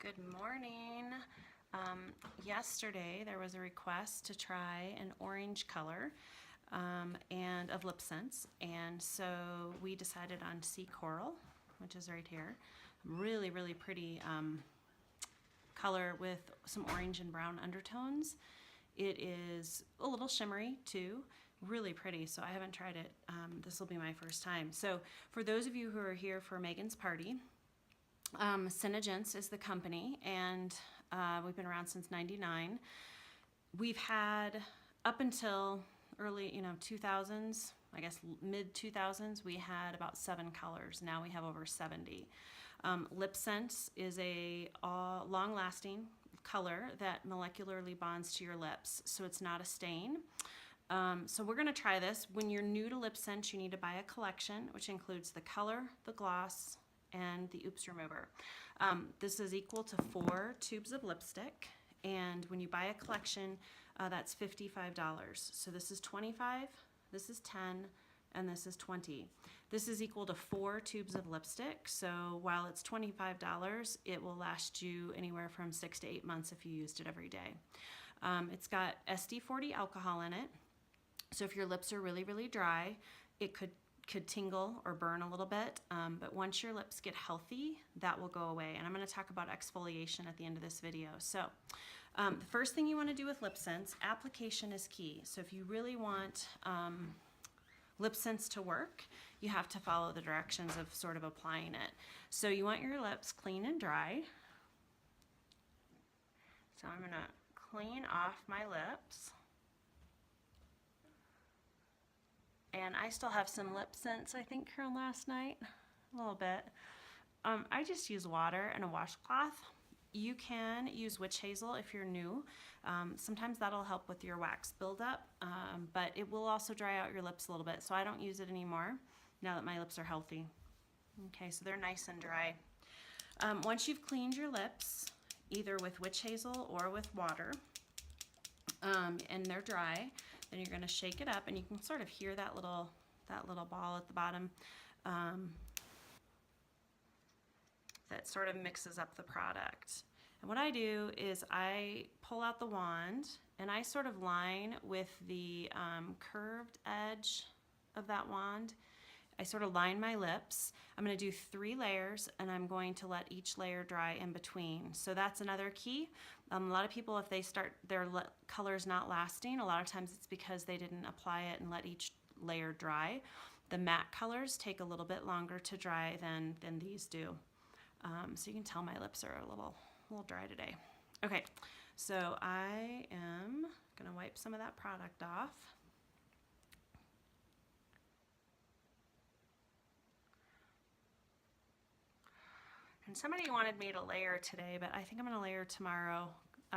Good morning. Yesterday there was a request to try an orange color and of LipSense, and so we decided on Coral, which is right here. Really, really pretty color with some orange and brown undertones. It is a little shimmery too, really pretty. So I haven't tried it. This will be my first time. So for those of you who are here for Megan's party, Synergence is the company, and we've been around since '99. We've had up until early, 2000s, I guess mid 2000s, we had about 7 colors. Now we have over 70. LipSense is a long-lasting color that molecularly bonds to your lips, so it's not a stain. So we're going to try this. When you're new to LipSense, you need to buy a collection, which includes the color, the gloss, and the oops remover. This is equal to 4 tubes of lipstick, and when you buy a collection, that's $55. So this is 25, this is 10, and this is 20. This is equal to 4 tubes of lipstick, so while it's $25, it will last you anywhere from 6 to 8 months if you used it every day. It's got SD40 alcohol in it, so if your lips are really, really dry, it could tingle or burn a little bit, but once your lips get healthy, that will go away. And I'm going to talk about exfoliation at the end of this video. So the first thing you want to do with LipSense, application is key. So if you really want LipSense to work, you have to follow the directions of sort of applying it. So you want your lips clean and dry. So I'm going to clean off my lips. And I still have some LipSense, I think, from last night, a little bit. I just use water and a washcloth. You can use witch hazel if you're new. Sometimes that'll help with your wax buildup, but it will also dry out your lips a little bit, so I don't use it anymore now that my lips are healthy. Okay, so they're nice and dry. Once you've cleaned your lips, either with witch hazel or with water, and they're dry, then you're going to shake it up, and you can sort of hear that little ball at the bottom that sort of mixes up the product. And what I do is I pull out the wand and I sort of line with the curved edge of that wand. I sort of line my lips. I'm going to do 3 layers, and I'm going to let each layer dry in between. So that's another key. A lot of people, if they start their colors not lasting, a lot of times it's because they didn't apply it and let each layer dry. The matte colors take a little bit longer to dry than these do. So you can tell my lips are a little dry today. Okay, so I am going to wipe some of that product off. And somebody wanted me to layer today, but I think I'm going to layer tomorrow.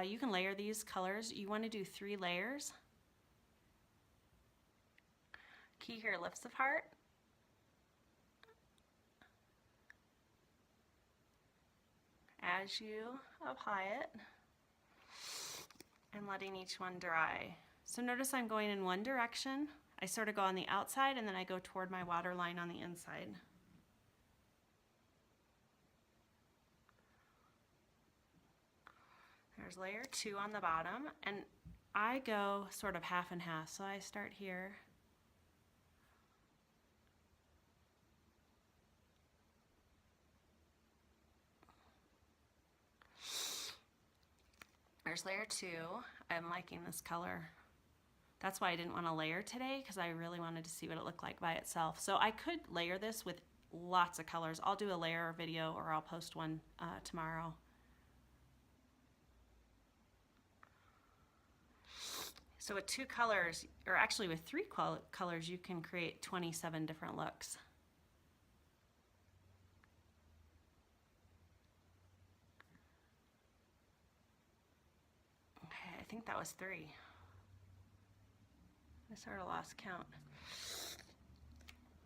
You can layer these colors. You want to do 3 layers. Key here, lifts of heart. As you apply it and letting each one dry. So notice I'm going in one direction. I sort of go on the outside, and then I go toward my water line on the inside. There's layer 2 on the bottom, and I go sort of half and half. So I start here. There's layer 2. I'm liking this color. That's why I didn't want to layer today, because I really wanted to see what it looked like by itself. So I could layer this with lots of colors. I'll do a layer video, or I'll post one tomorrow. So with 2 colors, or actually with 3 colors, you can create 27 different looks. Okay, I think that was 3. I sort of lost count.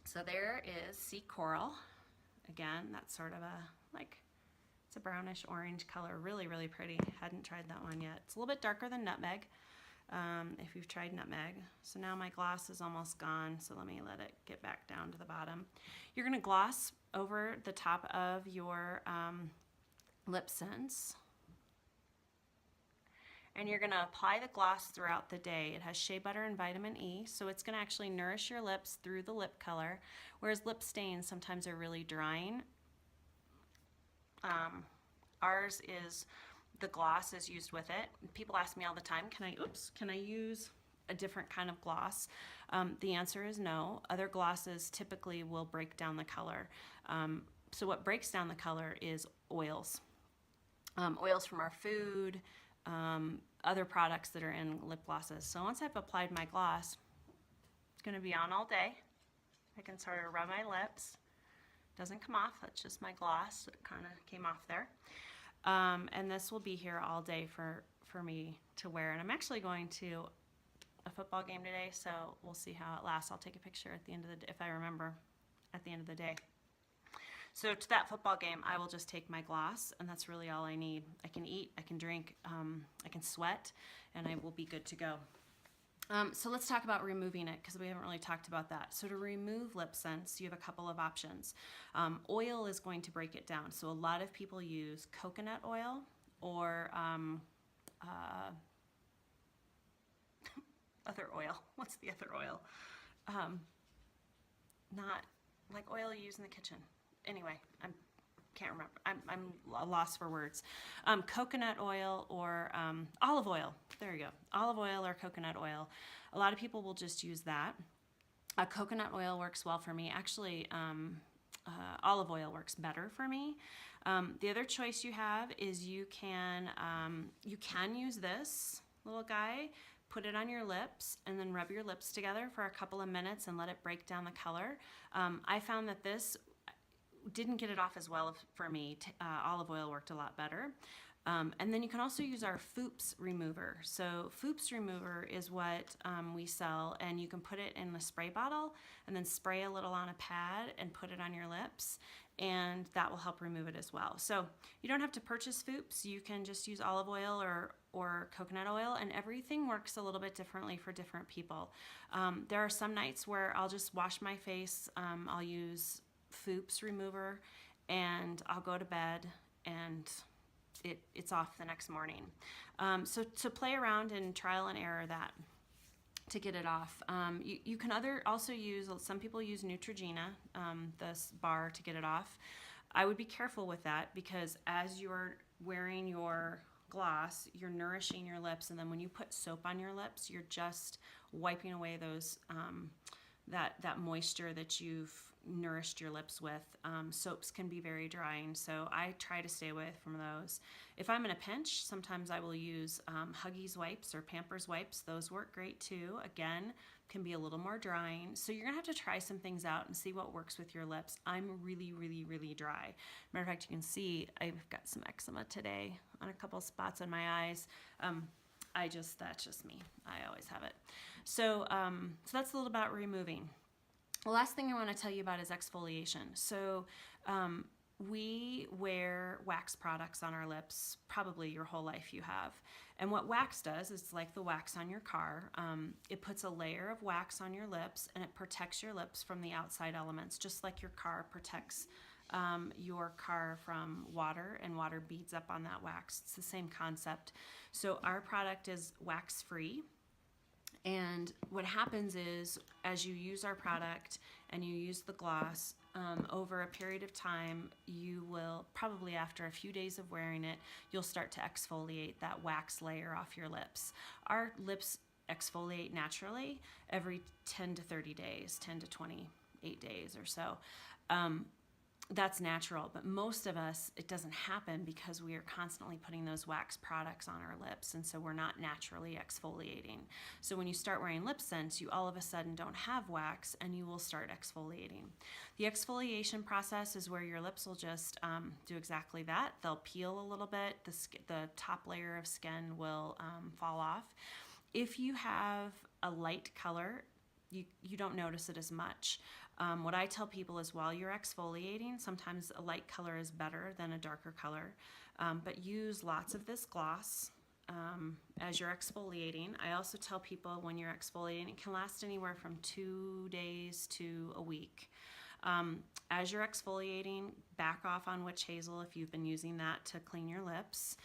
So there is Sea Coral. Again, that's sort of it's a brownish orange color, really, really pretty. Hadn't tried that one yet. It's a little bit darker than nutmeg. If you've tried nutmeg. So now my gloss is almost gone, so let me let it get back down to the bottom. You're going to gloss over the top of your LipSense. And you're gonna apply the gloss throughout the day. It has shea butter and vitamin E, so it's gonna actually nourish your lips through the lip color, whereas lip stains sometimes are really drying. Ours is, the gloss is used with it. People ask me all the time, can I use a different kind of gloss? The answer is no. Other glosses typically will break down the color. So what breaks down the color is oils. Oils from our food, other products that are in lip glosses. So once I've applied my gloss, it's gonna be on all day. I can sort of rub my lips. Doesn't come off, that's just my gloss. It kind of came off there. And this will be here all day for me to wear. And I'm actually going to a football game today, so we'll see how it lasts. I'll take a picture at the end of the day, if I remember, at the end of the day. So to that football game, I will just take my gloss, and that's really all I need. I can eat, I can drink, I can sweat, and I will be good to go. So let's talk about removing it, because we haven't really talked about that. So to remove LipSense, you have a couple of options. Oil is going to break it down. So a lot of people use coconut oil or other oil. What's the other oil? Not like oil you use in the kitchen. Anyway, I can't remember. I'm a loss for words. Coconut oil or olive oil. There you go. Olive oil or coconut oil. A lot of people will just use that. Coconut oil works well for me. Actually, olive oil works better for me. The other choice you have is you can use this little guy, put it on your lips, and then rub your lips together for a couple of minutes and let it break down the color. I found that this didn't get it off as well for me. Olive oil worked a lot better. And then you can also use our Foops remover. So Foops remover is what we sell, and you can put it in a spray bottle and then spray a little on a pad and put it on your lips, and that will help remove it as well. So you don't have to purchase Foops. You can just use olive oil or coconut oil, and everything works a little bit differently for different people. There are some nights where I'll just wash my face. I'll use Foops remover, and I'll go to bed, and it's off the next morning. So to play around and trial and error that to get it off. You can also use, some people use Neutrogena, this bar, to get it off. I would be careful with that, because as you're wearing your gloss, you're nourishing your lips, and then when you put soap on your lips, you're just wiping away those that moisture that you've nourished your lips with. Soaps can be very drying, so I try to stay away from those. If I'm in a pinch, sometimes I will use Huggies wipes or Pampers wipes. Those work great too. Again, can be a little more drying. So you're gonna have to try some things out and see what works with your lips. I'm really, really, really dry. Matter of fact, you can see I've got some eczema today on a couple spots on my eyes. That's just me. I always have it. So that's a little about removing. The last thing I want to tell you about is exfoliation. So we wear wax products on our lips probably your whole life you have. And what wax does is like the wax on your car. It puts a layer of wax on your lips, and it protects your lips from the outside elements, just like your car protects your car from water, and water beads up on that wax. It's the same concept. So our product is wax-free. And what happens is, as you use our product and you use the gloss, over a period of time, you will, probably after a few days of wearing it, you'll start to exfoliate that wax layer off your lips. Our lips exfoliate naturally every 10 to 30 days, 10 to 28 days or so. That's natural, but most of us, it doesn't happen because we are constantly putting those wax products on our lips, and so we're not naturally exfoliating. So when you start wearing LipSense, you all of a sudden don't have wax, and you will start exfoliating. The exfoliation process is where your lips will just do exactly that. They'll peel a little bit. The top layer of skin will fall off. If you have a light color, you don't notice it as much. What I tell people is, while you're exfoliating, sometimes a light color is better than a darker color, but use lots of this gloss as you're exfoliating. I also tell people when you're exfoliating, it can last anywhere from 2 days to a week. As you're exfoliating, back off on witch hazel if you've been using that to clean your lips.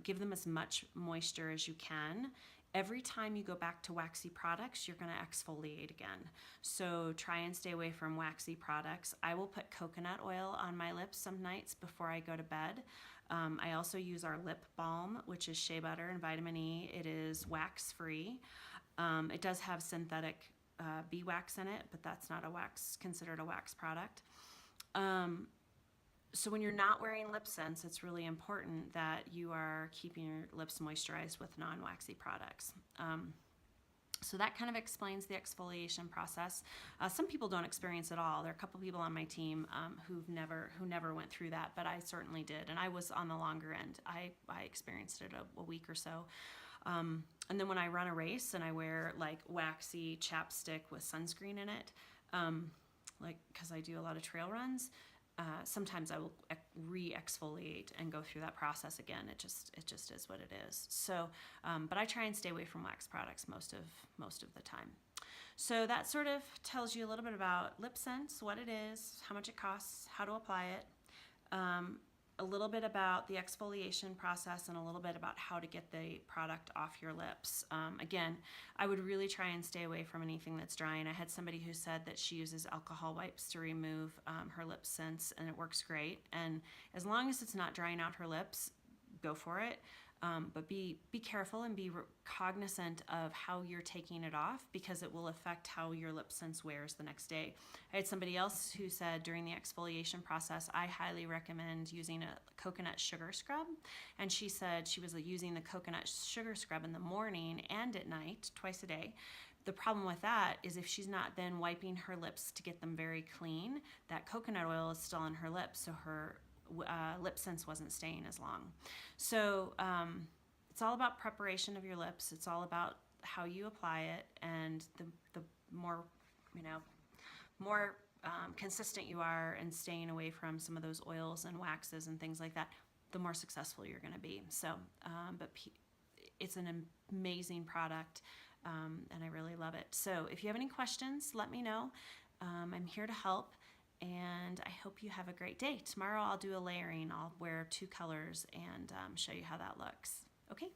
Give them as much moisture as you can. Every time you go back to waxy products, you're going to exfoliate again. So try and stay away from waxy products. I will put coconut oil on my lips some nights before I go to bed. I also use our lip balm, which is shea butter and vitamin E. It is wax free. It does have synthetic beeswax in it, but that's not considered a wax product. So when you're not wearing LipSense, it's really important that you are keeping your lips moisturized with non-waxy products. So that kind of explains the exfoliation process. Some people don't experience it all. There are a couple people on my team who never went through that, but I certainly did, and I was on the longer end. I experienced it a week or so. And then when I run a race and I wear like waxy chapstick with sunscreen in it, like because I do a lot of trail runs, sometimes I will re-exfoliate and go through that process again. It just is what it is. So, but I try and stay away from wax products most of the time. So that sort of tells you a little bit about LipSense, what it is, how much it costs, how to apply it, a little bit about the exfoliation process, and a little bit about how to get the product off your lips. Again, I would really try and stay away from anything that's drying. I had somebody who said that she uses alcohol wipes to remove her LipSense, and it works great. And as long as it's not drying out her lips, go for it. But be careful and be cognizant of how you're taking it off, because it will affect how your LipSense wears the next day. I had somebody else who said during the exfoliation process, I highly recommend using a coconut sugar scrub. And she said she was using the coconut sugar scrub in the morning and at night, twice a day. The problem with that is if she's not then wiping her lips to get them very clean, that coconut oil is still on her lips, so her LipSense wasn't staying as long. So it's all about preparation of your lips. It's all about how you apply it, and the more more consistent you are and staying away from some of those oils and waxes and things like that, the more successful you're going to be. So, but it's an amazing product, and I really love it. So if you have any questions, let me know. I'm here to help. And I hope you have a great day. Tomorrow I'll do a layering. I'll wear 2 colors and show you how that looks. Okay,